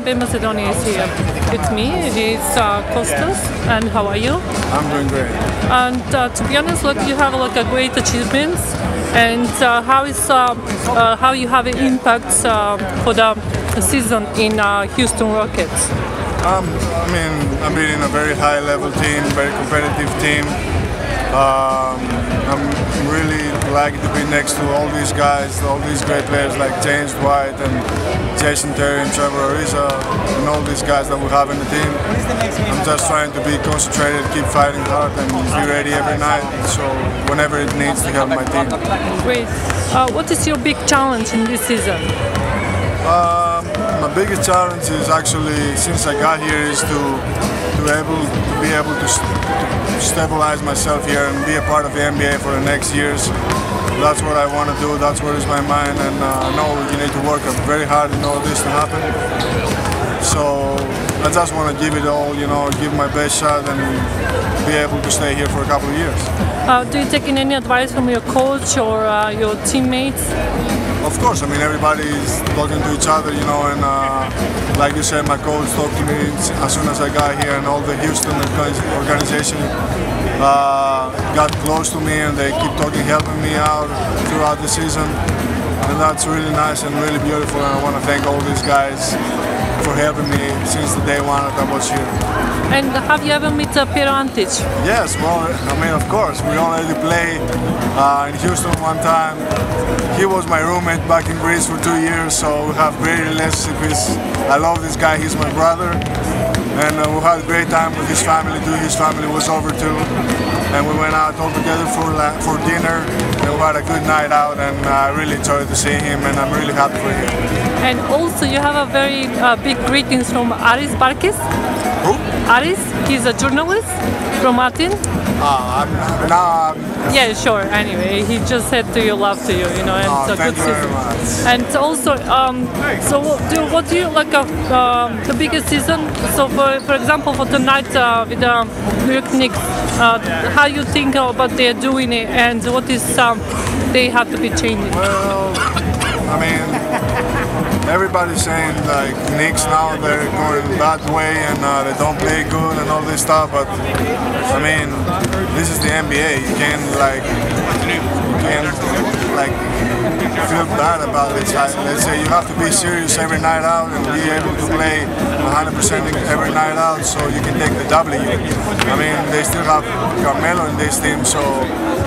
NBA Macedonia is here with me. It's Kostas, and how are you? I'm doing great. And to be honest, you have a great achievements, and how you have an impact for the season in Houston Rockets. I mean, I'm beating a very high-level team, very competitive team. I'm really lucky to be next to all these guys, all these great players like James White and Jason Terry and Trevor Ariza and all these guys that we have in the team. I'm just trying to be concentrated, keep fighting hard and be ready every night, so whenever it needs to help my team. Great. What is your big challenge in this season? My biggest challenge is actually, since I got here, is to be able to stabilize myself here and be a part of the NBA for the next years. That's what I want to do, that's what is my mind, and I know you need to work very hard in all this to happen. So I just want to give it all, give my best shot and be able to stay here for a couple of years. Do you take any advice from your coach or your teammates? Of course, I mean, everybody is talking to each other, and like you said, my coach talked to me as soon as I got here, and all the Houston organization got close to me, and they keep talking, helping me out throughout the season, and that's really nice and really beautiful, and I want to thank all these guys for helping me since the day one that I was here. And have you ever met Pero Antic? Yes, well, I mean, of course, we already played in Houston one time. He was my roommate back in Greece for 2 years, so we have great relationship. I love this guy, he's my brother, and we had a great time with his family too. His family was over too, and we went out all together for dinner, and we had a good night out, and I really enjoyed to see him, and I'm really happy for him. And also you have a very big greetings from Aris Barkis. Who? Aris, he's a journalist from Athens. Yeah, sure. Anyway, he just said to you, love to you, and it's a thank good you very season. much. And also, so what do you like the biggest season? So for example, for tonight with the New York Knicks, how you think about they're doing it, and what is they have to be changing? Well, I mean, everybody's saying like Knicks now they're going that way and they don't play good and all this stuff, but I mean, this is the NBA. You can't feel bad about it. Let's say you have to be serious every night out and be able to play 100% every night out so you can take the W. I mean, they still have Carmelo in this team, so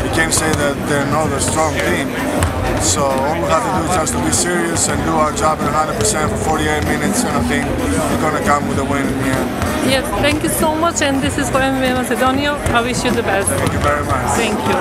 you can't say that they're not a strong team. So all we have to do is just to be serious and do our job at 100% for 48 minutes, and I think we're going to come with a win in the end. Yes, thank you so much, and this is for NBA Macedonia. I wish you the best. Thank you very much. Thank you.